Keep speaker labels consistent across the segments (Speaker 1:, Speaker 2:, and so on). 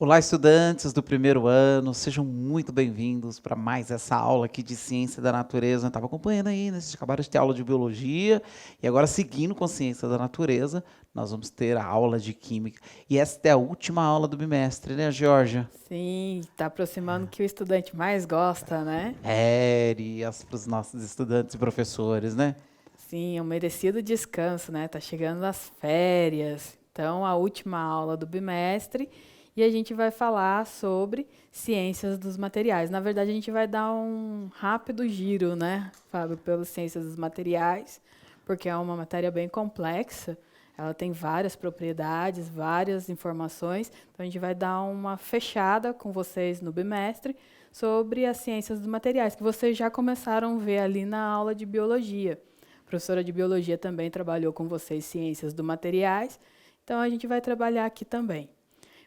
Speaker 1: Olá, estudantes do primeiro ano, sejam muito bem-vindos para mais essa aula aqui de Ciência da Natureza. Estava acompanhando aí, né? Vocês acabaram de ter aula de Biologia, e agora, seguindo com Ciência da Natureza, nós vamos ter a aula de Química. E esta é a última aula do bimestre, né, Georgia?
Speaker 2: Sim, está aproximando o que o estudante mais gosta, né?
Speaker 1: Férias para os nossos estudantes e professores, né?
Speaker 2: Sim, é um merecido descanso, né? Tá chegando as férias. Então, a última aula do bimestre e a gente vai falar sobre ciências dos materiais. Na verdade, a gente vai dar um rápido giro, né, Fábio, pelas ciências dos materiais, porque é uma matéria bem complexa. Ela tem várias propriedades, várias informações. Então, a gente vai dar uma fechada com vocês no bimestre sobre as ciências dos materiais, que vocês já começaram a ver ali na aula de biologia. A professora de biologia também trabalhou com vocês ciências dos materiais, então a gente vai trabalhar aqui também.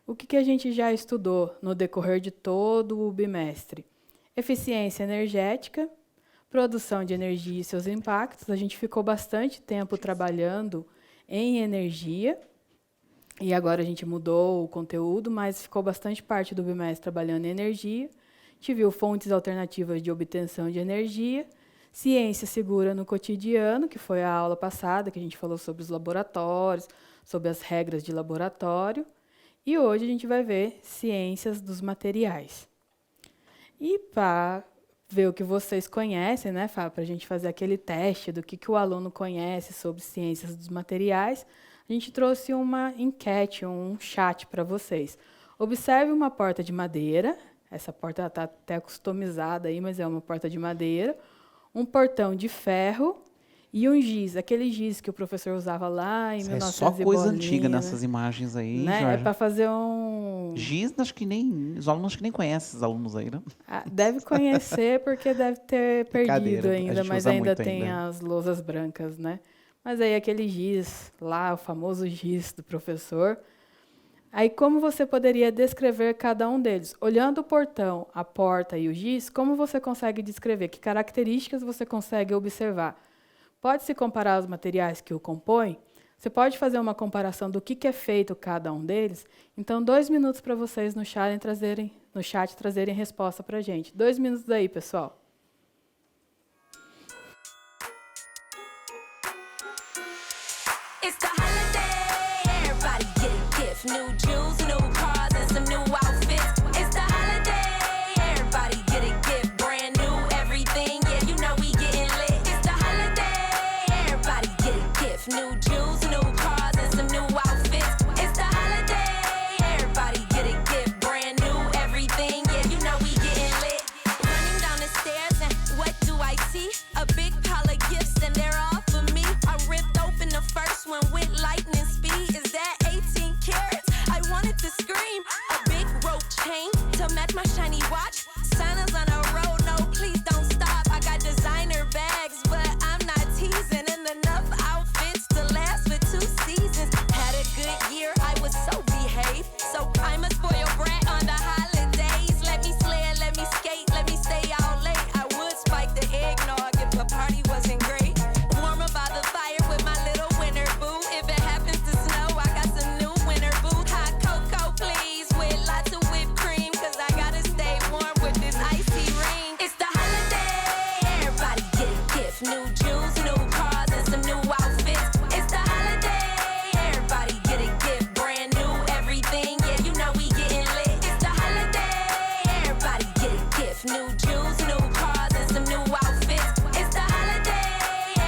Speaker 2: O que a gente já estudou no decorrer de todo o bimestre? Eficiência energética, produção de energia e seus impactos. A gente ficou bastante tempo trabalhando em energia, e agora a gente mudou o conteúdo, mas ficou bastante parte do bimestre trabalhando em energia. A gente viu fontes alternativas de obtenção de energia, ciência segura no cotidiano, que foi a aula passada, que a gente falou sobre os laboratórios, sobre as regras de laboratório. E hoje a gente vai ver ciências dos materiais. E para ver o que vocês conhecem, né, Fábio, para a gente fazer aquele teste do que o aluno conhece sobre ciências dos materiais, a gente trouxe uma enquete, um chat para vocês. Observe uma porta de madeira, essa porta está até customizada aí, mas é uma porta de madeira, um portão de ferro e um giz, aquele giz que o professor usava lá em
Speaker 1: Isso
Speaker 2: 1900
Speaker 1: é só
Speaker 2: e
Speaker 1: coisa antiga
Speaker 2: bolinha,
Speaker 1: nessas imagens aí, hein,
Speaker 2: né? É
Speaker 1: Georgia?
Speaker 2: para fazer um...
Speaker 1: Giz, acho que nem, os alunos acho que nem conhecem esses alunos aí, né?
Speaker 2: Deve conhecer porque deve ter perdido
Speaker 1: Brincadeira, a
Speaker 2: ainda,
Speaker 1: gente
Speaker 2: mas
Speaker 1: usa
Speaker 2: ainda
Speaker 1: muito
Speaker 2: tem
Speaker 1: ainda.
Speaker 2: as lousas brancas, né? Mas aí aquele giz lá, o famoso giz do professor. Aí como você poderia descrever cada um deles? Olhando o portão, a porta e o giz, como você consegue descrever? Que características você consegue observar? Pode-se comparar os materiais que o compõem? Você pode fazer uma comparação do que é feito cada um deles? Então, 2 minutos para vocês no chat trazerem resposta para a gente. 2 minutos aí, pessoal.
Speaker 3: It's the holiday, everybody get a gift. New jewels, new cars, and some new outfits. It's the holiday, everybody get a gift. Brand new everything, yeah, you know we getting lit. It's the holiday, everybody get a gift. New jewels, new cars, and some new outfits. It's the holiday, everybody get a gift. Brand new everything, yeah, you know we getting lit. Running down the stairs and what do I see? A big pile of gifts and they're all for me. I ripped open the first one with lightning speed. Is that 18 carats? I wanted to scream. A big rope chain to match my shiny watch. Santa's on a road, no, please don't stop. I got designer bags, but I'm not teasing. And enough outfits to last for 2 seasons. Had a good year, I was so behaved. So I'm a spoiled brat on the holidays. Let me slay, let me skate, let me stay out late. I would spike the eggnog if the party wasn't great. Warmer by the fire with my little winter boo. If it happens to snow, I got some new winter boots. Hot cocoa, please, with lots of whipped cream. Cause I gotta stay warm with this icy rain. It's the holiday, everybody get a gift. New jewels, new cars, and some new outfits. It's the holiday, everybody get a gift. Brand new everything, yeah, you know we getting lit. It's the holiday, everybody get a gift. New jewels, new cars, and some new outfits. It's the holiday,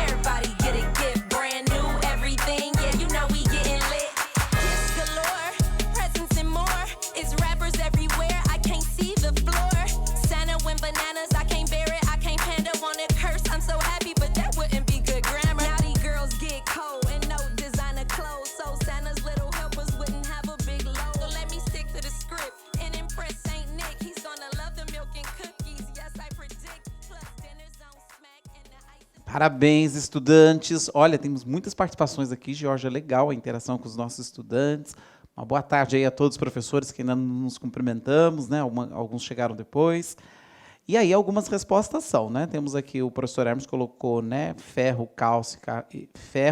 Speaker 3: everybody get a gift. Brand new everything, yeah, you know we getting lit. Gifts galore, presents and more. It's rappers everywhere, I can't see the floor. Santa went bananas, I can't bear it, I can't panda, wanna curse. I'm so happy, but that wouldn't be good grammar. Naughty girls get cold and no designer clothes, so Santa's little helpers wouldn't have a big load. So let me stick to the script and impress Saint Nick. He's gonna love the milk and cookies, yes I predict. Plus dinner's on smack and the ice.
Speaker 1: Parabéns, estudantes. Olha, temos muitas participações aqui, Georgia, legal a interação com os nossos estudantes. Uma boa tarde aí a todos os professores que ainda não nos cumprimentamos, né? Alguns chegaram depois. E aí algumas respostas são, né? Temos aqui o professor Hermes colocou, né, ferro,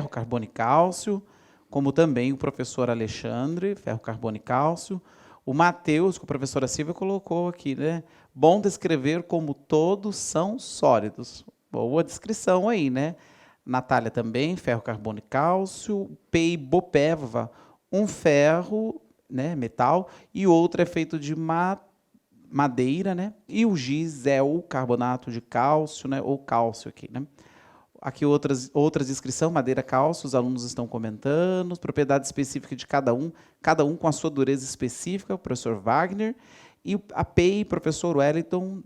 Speaker 1: carbono e cálcio, como também o professor Alexandre, ferro, carbono e cálcio. O Matheus, que a professora Silvia colocou aqui, né? Bom descrever como todos são sólidos. Boa descrição aí, né? Natália também, ferro, carbono e cálcio. Peibopeva, um ferro, né, metal, e outro é feito de madeira, né? E o giz é o carbonato de cálcio, né? Ou cálcio aqui, né? Aqui outras descrições, madeira, cálcio, os alunos estão comentando, propriedade específica de cada um com a sua dureza específica, o professor Wagner, e a PEI, professor Wellington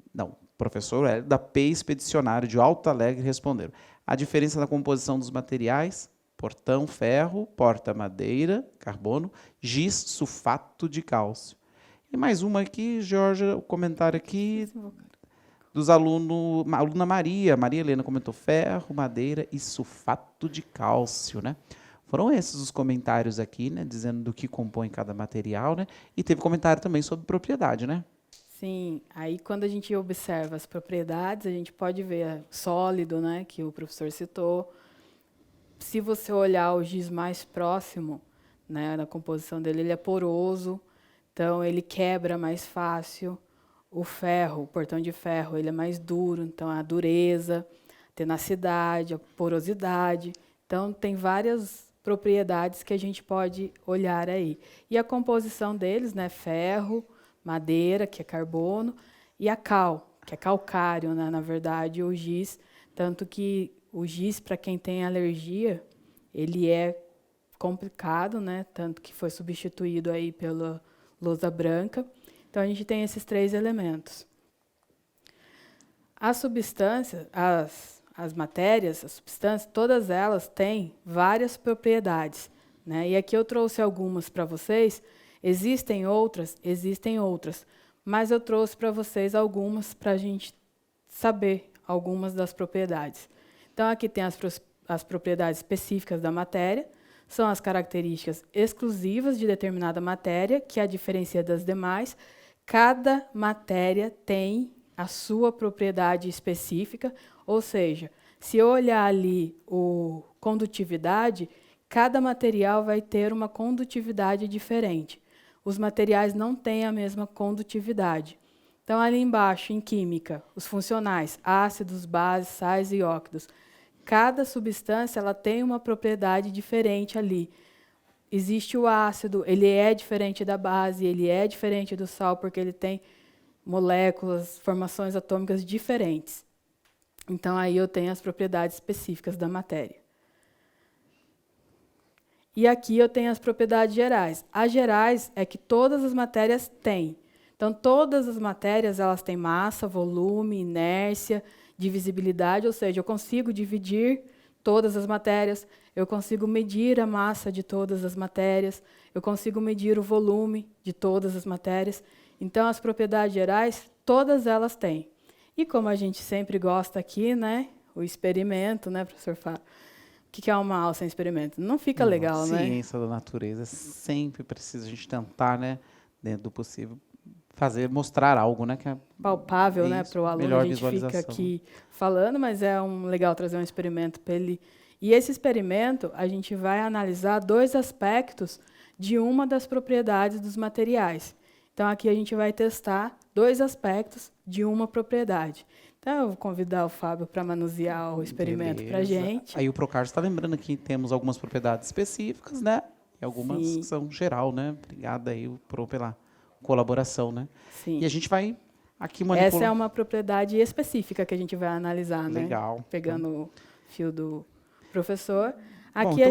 Speaker 1: da PEI Expedicionário de Alto Alegre responderam. A diferença na composição dos materiais, portão, ferro, porta, madeira, carbono, giz, sulfato de cálcio. E mais uma aqui, Georgia, o comentário aqui dos alunos, a aluna Maria Helena comentou ferro, madeira e sulfato de cálcio, né? Foram esses os comentários aqui, né, dizendo do que compõe cada material, né? E teve comentário também sobre propriedade, né?
Speaker 2: Sim, aí quando a gente observa as propriedades, a gente pode ver sólido, né, que o professor citou. Se você olhar o giz mais próximo, né, na composição dele, ele é poroso, então ele quebra mais fácil. O ferro, o portão de ferro, ele é mais duro, então a dureza, a tenacidade, a porosidade. Então, tem várias propriedades que a gente pode olhar aí. E a composição deles, né, ferro, madeira, que é carbono, e a cal, que é calcário, né, na verdade, o giz. Tanto que o giz, para quem tem alergia, ele é complicado, né, tanto que foi substituído aí pela lousa branca. Então, a gente tem esses 3 elementos. As substâncias, as matérias, as substâncias, todas elas têm várias propriedades, né? E aqui eu trouxe algumas para vocês. Existem outras, mas eu trouxe para vocês algumas para a gente saber algumas das propriedades. Então, aqui tem as propriedades específicas da matéria, são as características exclusivas de determinada matéria, que a diferencia das demais. Cada matéria tem a sua propriedade específica, ou seja, se eu olhar ali o condutividade, cada material vai ter uma condutividade diferente. Os materiais não têm a mesma condutividade. Então, ali embaixo, em química, os funcionais, ácidos, bases, sais e óxidos. Cada substância ela tem uma propriedade diferente ali. Existe o ácido, ele é diferente da base, ele é diferente do sal, porque ele tem moléculas, formações atômicas diferentes. Então, aí eu tenho as propriedades específicas da matéria. E aqui eu tenho as propriedades gerais. As gerais é que todas as matérias têm. Então, todas as matérias elas têm massa, volume, inércia, divisibilidade, ou seja, eu consigo dividir todas as matérias, eu consigo medir a massa de todas as matérias, eu consigo medir o volume de todas as matérias. Então, as propriedades gerais, todas elas têm. E como a gente sempre gosta aqui, né, o experimento, né, professor Fábio? O que é uma aula sem experimento? Não fica legal, né?
Speaker 1: Ciência da natureza sempre precisa a gente tentar, né, dentro do possível, mostrar algo, né, que é
Speaker 2: palpável, né, para o aluno.
Speaker 1: Melhor
Speaker 2: a gente
Speaker 1: visualização.
Speaker 2: Fica aqui falando, mas é legal trazer um experimento para ele. E esse experimento, a gente vai analisar 2 aspectos de uma das propriedades dos materiais. Então, aqui a gente vai testar 2 aspectos de uma propriedade. Então, eu vou convidar o Fábio para manusear o experimento para a gente.
Speaker 1: Aí o Procardio está lembrando que temos algumas propriedades específicas, né? E algumas que são geral, né? Obrigada aí pela colaboração, né?
Speaker 2: Sim.
Speaker 1: E a gente vai aqui manipular.
Speaker 2: Essa é uma propriedade específica que a gente vai analisar, né?
Speaker 1: Legal.
Speaker 2: Pegando o fio do professor. Aqui
Speaker 1: Bom, então,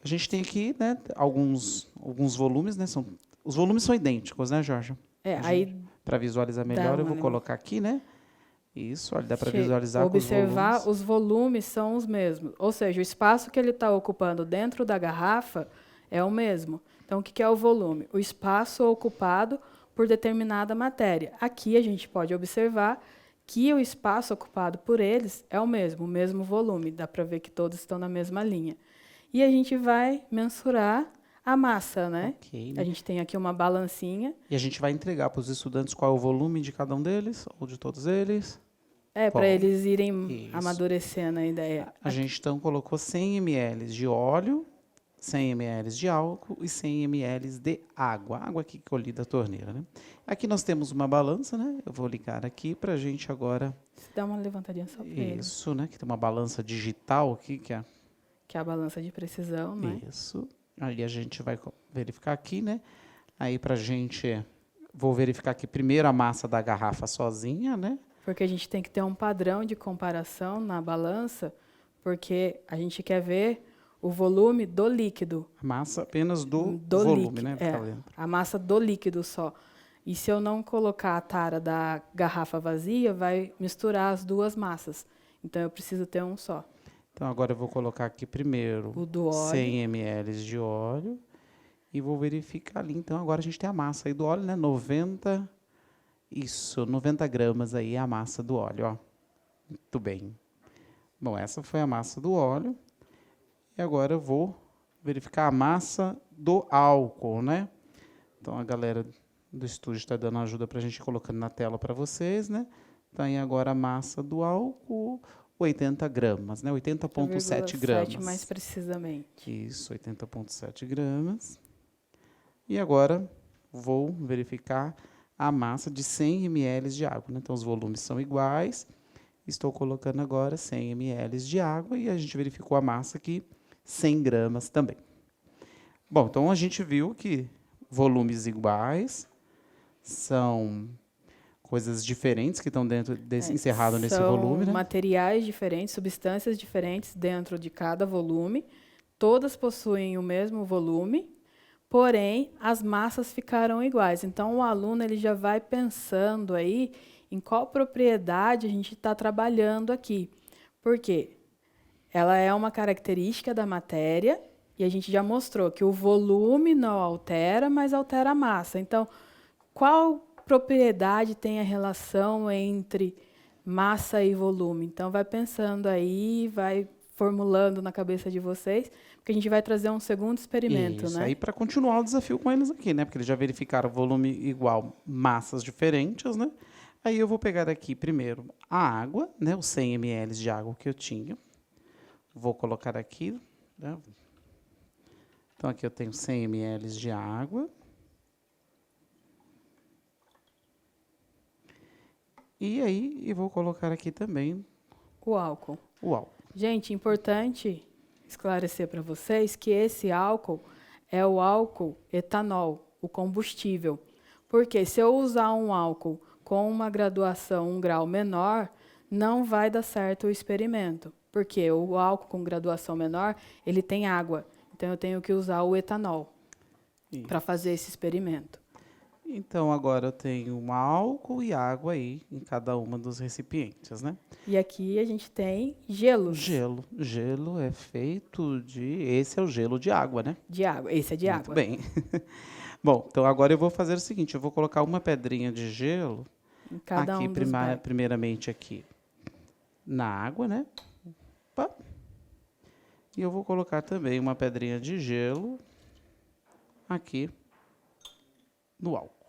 Speaker 2: a gente
Speaker 1: tem aqui, né, alguns volumes, né? Os volumes são idênticos, né, Jorge?
Speaker 2: Aí
Speaker 1: para visualizar melhor, eu vou colocar aqui, né? Isso, olha, dá para visualizar
Speaker 2: observar, os volumes são os mesmos. Ou seja, o espaço que ele está ocupando dentro da garrafa é o mesmo. Então, o que é o volume? O espaço ocupado por determinada matéria. Aqui a gente pode observar que o espaço ocupado por eles é o mesmo volume. Dá para ver que todos estão na mesma linha. E a gente vai mensurar a massa, né?
Speaker 1: Okay,
Speaker 2: A gente tem aqui uma balancinha.
Speaker 1: E a gente vai entregar para os estudantes qual é o volume de cada um deles, ou de todos eles.
Speaker 2: Para eles irem amadurecendo a ideia.
Speaker 1: A gente, então, colocou 100 ml de óleo, 100 ml de álcool e 100 ml de água. Água aqui que eu li da torneira, né? Aqui nós temos uma balança, né? Eu vou ligar aqui para a gente agora...
Speaker 2: Você dá uma levantadinha só para ele.
Speaker 1: Isso, né? Que tem uma balança digital aqui, que é...
Speaker 2: Que é a balança de precisão, né?
Speaker 1: Isso. Aí a gente vai verificar aqui, né? Aí pra gente... Vou verificar aqui primeiro a massa da garrafa sozinha, né?
Speaker 2: Porque a gente tem que ter um padrão de comparação na balança, porque a gente quer ver o volume do líquido.
Speaker 1: A massa apenas do
Speaker 2: Do
Speaker 1: volume,
Speaker 2: líquido,
Speaker 1: né?
Speaker 2: é,
Speaker 1: Tá dentro.
Speaker 2: a massa do líquido só. E se eu não colocar a tara da garrafa vazia, vai misturar as duas massas. Então, eu preciso ter um só.
Speaker 1: Então agora eu vou colocar aqui primeiro
Speaker 2: O do óleo.
Speaker 1: 100 ml de óleo e vou verificar ali. Então agora a gente tem a massa aí do óleo, né? 90 gramas aí é a massa do óleo, ó. Muito bem. Bom, essa foi a massa do óleo. E agora eu vou verificar a massa do álcool, né? Então a galera do estúdio está dando ajuda para a gente colocando na tela para vocês, né? Então aí agora a massa do álcool, 80 gramas, né? 80,7 gramas.
Speaker 2: Mais precisamente.
Speaker 1: Isso, 80,7 gramas. E agora vou verificar a massa de 100 ml de água, né? Então os volumes são iguais. Estou colocando agora 100 ml de água e a gente verificou a massa aqui, 100 gramas também. Bom, então a gente viu que volumes iguais são coisas diferentes que estão dentro desse, encerrado nesse volume, né?
Speaker 2: São materiais diferentes, substâncias diferentes dentro de cada volume. Todas possuem o mesmo volume, porém, as massas ficaram iguais. Então, o aluno ele já vai pensando aí em qual propriedade a gente está trabalhando aqui. Por quê? Ela é uma característica da matéria e a gente já mostrou que o volume não altera, mas altera a massa. Então, qual propriedade tem a relação entre massa e volume? Então, vai pensando aí, vai formulando na cabeça de vocês, porque a gente vai trazer um segundo experimento,
Speaker 1: Isso,
Speaker 2: né?
Speaker 1: aí para continuar o desafio com eles aqui, né? Porque eles já verificaram volume igual, massas diferentes, né? Aí eu vou pegar aqui primeiro a água, né? Os 100 ml de água que eu tinha. Vou colocar aqui, né? Então aqui eu tenho 100 ml de água. E aí eu vou colocar aqui também
Speaker 2: O álcool.
Speaker 1: o álcool.
Speaker 2: Gente, importante esclarecer para vocês que esse álcool é o álcool etanol, o combustível. Porque se eu usar um álcool com uma graduação, um grau menor, não vai dar certo o experimento. Porque o álcool com graduação menor, ele tem água. Então, eu tenho que usar o etanol para fazer esse experimento.
Speaker 1: Então, agora eu tenho um álcool e água aí em cada uma dos recipientes, né?
Speaker 2: E aqui a gente tem gelo.
Speaker 1: Gelo. Gelo é feito de... Esse é o gelo de água, né?
Speaker 2: De água. Esse é de
Speaker 1: Muito
Speaker 2: água.
Speaker 1: bem. Bom, então agora eu vou fazer o seguinte, eu vou colocar uma pedrinha de gelo
Speaker 2: Em cada
Speaker 1: aqui,
Speaker 2: um dos bairros.
Speaker 1: primeiramente aqui na água, né? Opa. E eu vou colocar também uma pedrinha de gelo aqui no álcool.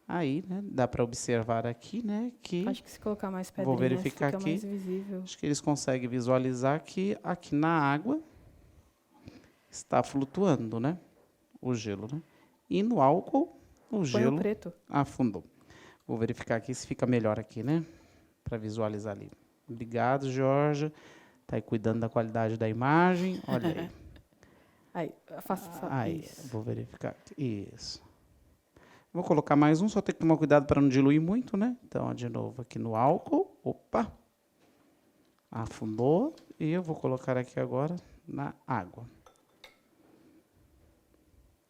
Speaker 1: Aí, né, dá para observar aqui, né, que
Speaker 2: Acho que se colocar mais
Speaker 1: vou
Speaker 2: pedrinhas
Speaker 1: verificar
Speaker 2: fica
Speaker 1: aqui.
Speaker 2: mais visível.
Speaker 1: Acho que eles conseguem visualizar que aqui na água está flutuando, né, o gelo, né? E no álcool o
Speaker 2: Põe
Speaker 1: gelo
Speaker 2: o preto.
Speaker 1: afundou. Vou verificar aqui se fica melhor aqui, né, para visualizar ali. Obrigado, Jorge. Tá aí cuidando da qualidade da imagem. Olha aí.
Speaker 2: Aí, faça só
Speaker 1: Aí,
Speaker 2: isso.
Speaker 1: vou verificar aqui. Isso. Vou colocar mais um, só tem que tomar cuidado para não diluir muito, né? Então, ó, de novo aqui no álcool. Opa! Afundou. E eu vou colocar aqui agora na água.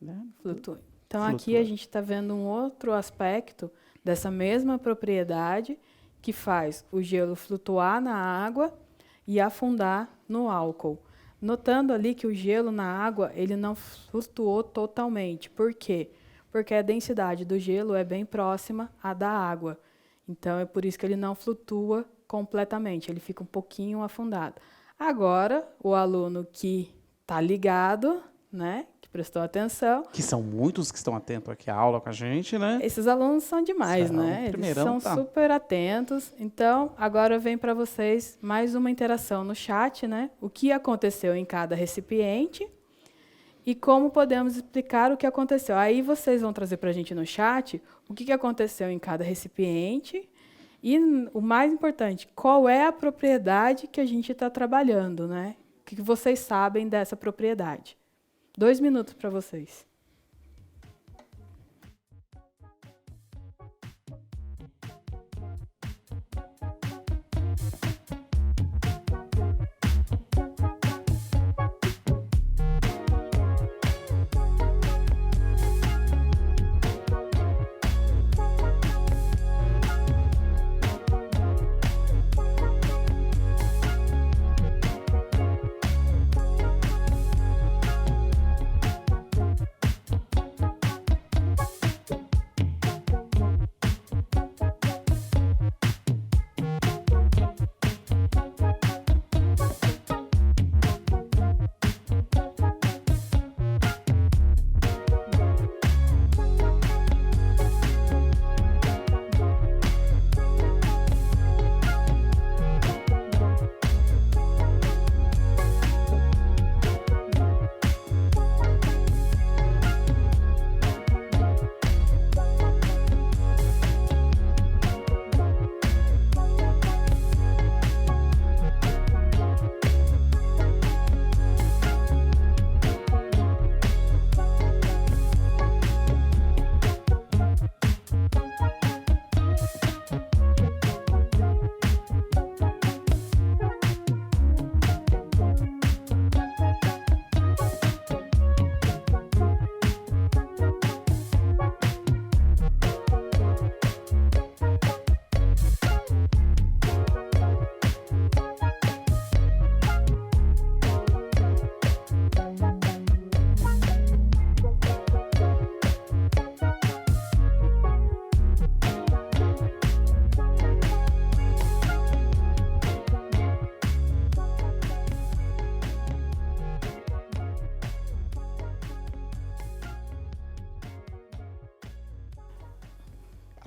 Speaker 1: Né?
Speaker 2: Flutua. Então, aqui a gente está vendo um outro aspecto dessa mesma propriedade que faz o gelo flutuar na água e afundar no álcool. Notando ali que o gelo na água ele não flutuou totalmente. Por quê? Porque a densidade do gelo é bem próxima à da água. Então, é por isso que ele não flutua completamente, ele fica um pouquinho afundado. Agora, o aluno que está ligado né, que prestou atenção.
Speaker 1: Que são muitos que estão atentos aqui à aula com a gente, né?
Speaker 2: Esses alunos são demais,
Speaker 1: São.
Speaker 2: né? Eles
Speaker 1: Primeirão
Speaker 2: são
Speaker 1: tá.
Speaker 2: super atentos. Então, agora vem para vocês mais uma interação no chat, né? O que aconteceu em cada recipiente e como podemos explicar o que aconteceu. Aí vocês vão trazer para a gente no chat o que aconteceu em cada recipiente e, o mais importante, qual é a propriedade que a gente está trabalhando, né? O que vocês sabem dessa propriedade. 2 minutos para vocês.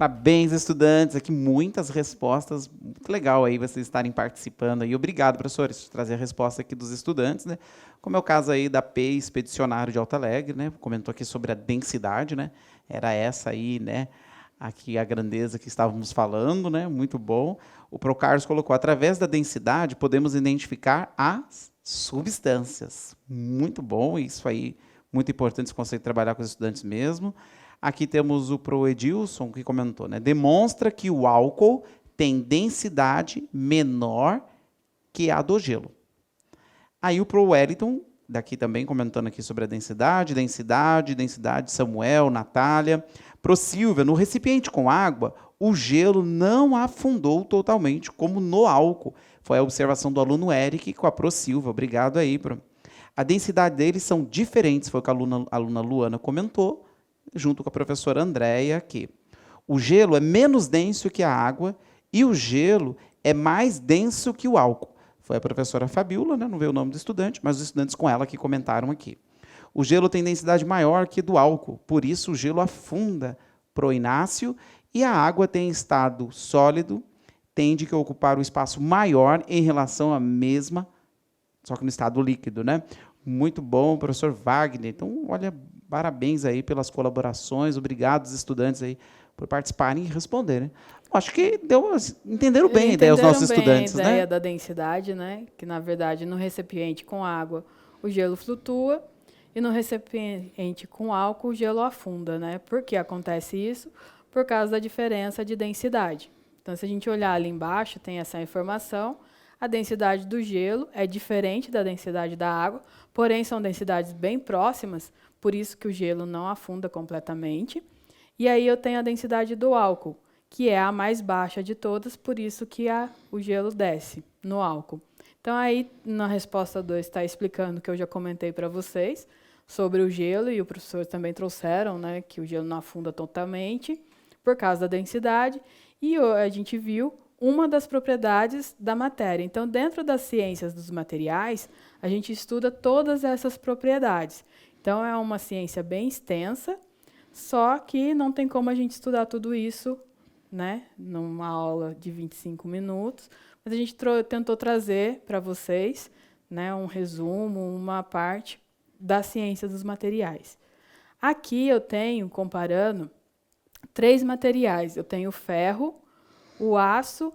Speaker 1: Parabéns, estudantes. Aqui muitas respostas. Muito legal aí vocês estarem participando. E obrigado, professores, por trazer a resposta aqui dos estudantes, né? Como é o caso aí da P Expedicionário de Alto Alegre, né? Comentou aqui sobre a densidade, né? Era essa aí, né? Aqui a grandeza que estávamos falando, né? Muito bom. O Procarlos colocou: através da densidade podemos identificar as substâncias. Muito bom, isso aí, muito importante esse conceito de trabalhar com os estudantes mesmo. Aqui temos o Pro Edilson, que comentou, né? Demonstra que o álcool tem densidade menor que a do gelo. Aí o Pro Wellington, daqui também comentando aqui sobre a densidade, Samuel, Natália. Pro Silvia, no recipiente com água, o gelo não afundou totalmente, como no álcool. Foi a observação do aluno Eric com a Pro Silvia. Obrigado aí, Pro. A densidade deles são diferentes, foi o que a aluna Luana comentou, junto com a professora Andréia aqui. O gelo é menos denso que a água e o gelo é mais denso que o álcool. Foi a professora Fabiola, né? Não veio o nome do estudante, mas os estudantes com ela que comentaram aqui. O gelo tem densidade maior que do álcool, por isso o gelo afunda, pro Inácio, e a água tem estado sólido, tende a ocupar um espaço maior em relação à mesma, só que no estado líquido, né? Muito bom, professor Wagner. Então, olha, parabéns aí pelas colaborações, obrigado aos estudantes aí por participarem e responderem. Acho que entenderam bem a ideia os nossos estudantes,
Speaker 2: né? A ideia
Speaker 1: né?
Speaker 2: da densidade, né? Que, na verdade, no recipiente com água, o gelo flutua, e no recipiente com álcool, o gelo afunda, né? Por que acontece isso? Por causa da diferença de densidade. Então, se a gente olhar ali embaixo, tem essa informação. A densidade do gelo é diferente da densidade da água, porém, são densidades bem próximas, por isso que o gelo não afunda completamente. E aí eu tenho a densidade do álcool, que é a mais baixa de todas, por isso que o gelo desce no álcool. Então, aí, na resposta 2, está explicando o que eu já comentei para vocês sobre o gelo, e o professor também trouxeram, né, que o gelo não afunda totalmente, por causa da densidade, e a gente viu uma das propriedades da matéria. Então, dentro das ciências dos materiais, a gente estuda todas essas propriedades. Então, é uma ciência bem extensa, só que não tem como a gente estudar tudo isso, né, numa aula de 25 minutos, mas a gente tentou trazer para vocês, né, um resumo, uma parte da ciência dos materiais. Aqui eu tenho, comparando, 3 materiais. Eu tenho o ferro, o aço,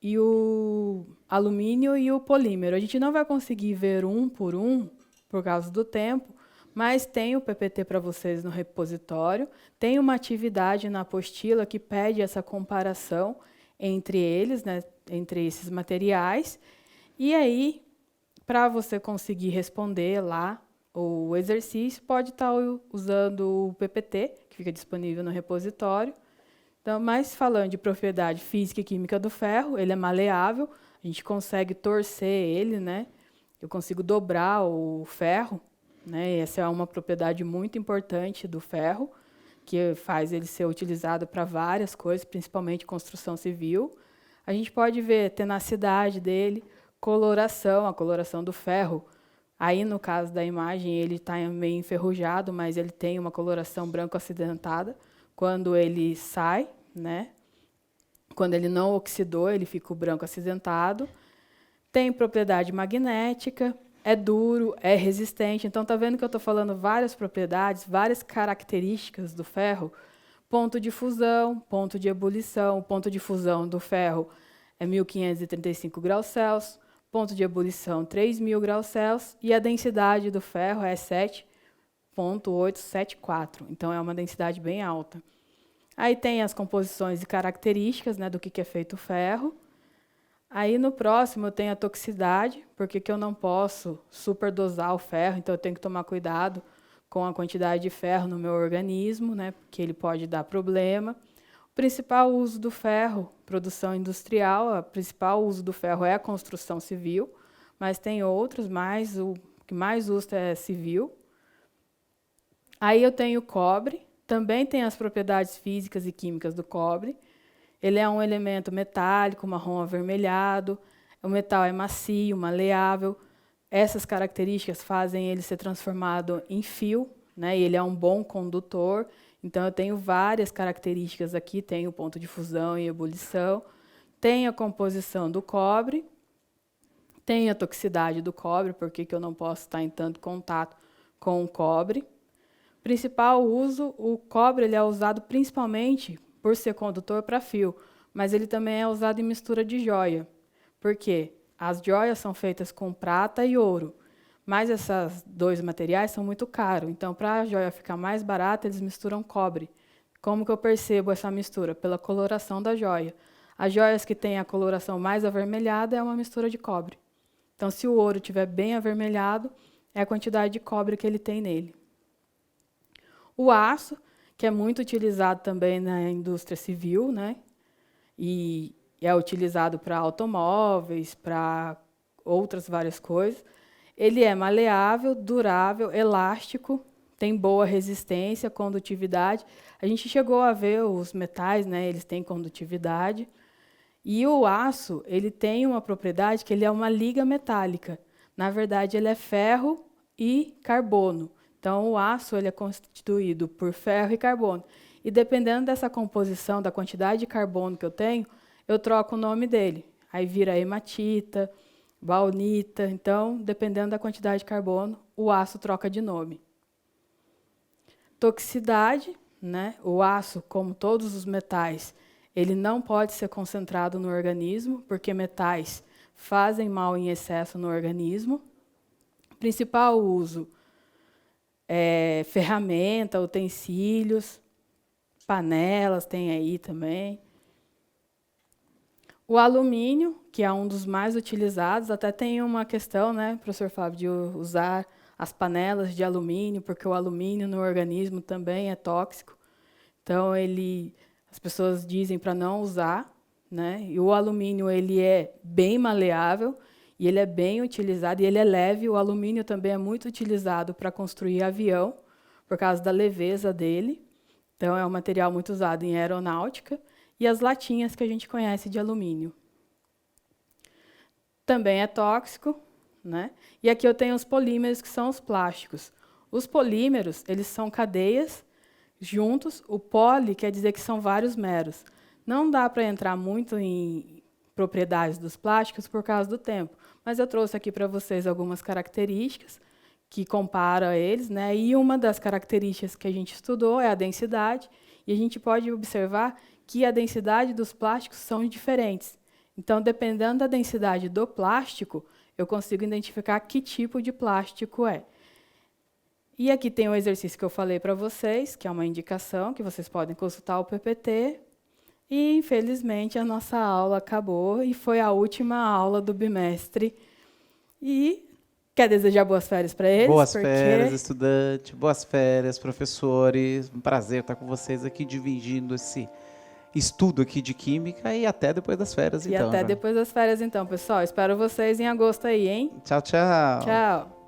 Speaker 2: e o alumínio e o polímero. A gente não vai conseguir ver um por causa do tempo, mas tem o PPT para vocês no repositório, tem uma atividade na apostila que pede essa comparação entre eles, né, entre esses materiais, e aí, para você conseguir responder lá o exercício, pode estar usando o PPT, que fica disponível no repositório. Então, mas falando de propriedade física e química do ferro, ele é maleável, a gente consegue torcer ele, né? Eu consigo dobrar o ferro, né? Essa é uma propriedade muito importante do ferro, que faz ele ser utilizado para várias coisas, principalmente construção civil. A gente pode ver tenacidade dele, coloração, a coloração do ferro. Aí, no caso da imagem, ele está meio enferrujado, mas ele tem uma coloração branco acidentada. Quando ele sai, né? Quando ele não oxidou, ele fica o branco acinzentado. Tem propriedade magnética, é duro, é resistente. Então, está vendo que eu estou falando várias propriedades, várias características do ferro. Ponto de fusão, ponto de ebulição. O ponto de fusão do ferro é 1.535 graus Celsius. Ponto de ebulição, 3.000 graus Celsius. E a densidade do ferro é 7,874. Então, é uma densidade bem alta. Aí tem as composições e características, né, do que é feito o ferro. Aí, no próximo, eu tenho a toxicidade, porque eu não posso superdosar o ferro, então eu tenho que tomar cuidado com a quantidade de ferro no meu organismo, né, porque ele pode dar problema. O principal uso do ferro, produção industrial, o principal uso do ferro é a construção civil, mas tem outros, mas o que mais usa é civil. Aí eu tenho o cobre, também tem as propriedades físicas e químicas do cobre. Ele é um elemento metálico, marrom avermelhado, o metal é macio, maleável. Essas características fazem ele ser transformado em fio, né? E ele é um bom condutor. Então, eu tenho várias características aqui, tem o ponto de fusão e ebulição, tem a composição do cobre, tem a toxicidade do cobre, porque eu não posso estar em tanto contato com o cobre. Principal uso, o cobre ele é usado principalmente por ser condutor para fio, mas ele também é usado em mistura de joia. Por quê? As joias são feitas com prata e ouro, mas esses 2 materiais são muito caros. Então, para a joia ficar mais barata, eles misturam cobre. Como que eu percebo essa mistura? Pela coloração da joia. As joias que têm a coloração mais avermelhada é uma mistura de cobre. Então, se o ouro estiver bem avermelhado, é a quantidade de cobre que ele tem nele. O aço, que é muito utilizado também na indústria civil, né? E é utilizado para automóveis, para outras várias coisas. Ele é maleável, durável, elástico, tem boa resistência, condutividade. A gente chegou a ver os metais, né? Eles têm condutividade. E o aço, ele tem uma propriedade que ele é uma liga metálica. Na verdade, ele é ferro e carbono. Então, o aço ele é constituído por ferro e carbono. E dependendo dessa composição, da quantidade de carbono que eu troco o nome dele. Aí vira hematita, baunita. Então, dependendo da quantidade de carbono, o aço troca de nome. Toxicidade, né? O aço, como todos os metais, ele não pode ser concentrado no organismo, porque metais fazem mal em excesso no organismo. Principal uso ferramenta, utensílios, panelas, tem aí também. O alumínio, que é um dos mais utilizados, até tem uma questão, né, professor Fábio, de usar as panelas de alumínio, porque o alumínio no organismo também é tóxico. Então, as pessoas dizem para não usar, né? E o alumínio ele é bem maleável, e ele é bem utilizado, e ele é leve. O alumínio também é muito utilizado para construir avião, por causa da leveza dele. Então, é um material muito usado em aeronáutica. E as latinhas que a gente conhece de alumínio. Também é tóxico, né? E aqui eu tenho os polímeros, que são os plásticos. Os polímeros, eles são cadeias juntos. O poli quer dizer que são vários meros. Não dá para entrar muito em propriedades dos plásticos por causa do tempo, mas eu trouxe aqui para vocês algumas características que comparam eles, né? E uma das características que a gente estudou é a densidade, e a gente pode observar que a densidade dos plásticos são diferentes. Então, dependendo da densidade do plástico, eu consigo identificar que tipo de plástico é. E aqui tem o exercício que eu falei para vocês, que é uma indicação, que vocês podem consultar o PPT. E, infelizmente, a nossa aula acabou e foi a última aula do bimestre. E quer desejar boas férias para eles?
Speaker 1: Boas férias, estudante. Boas férias, professores. Um prazer estar com vocês aqui, dividindo esse estudo aqui de Química. E até depois das férias, então.
Speaker 2: E até depois das férias, então, pessoal. Espero vocês em agosto aí, hein?
Speaker 1: Tchau, tchau.
Speaker 2: Tchau.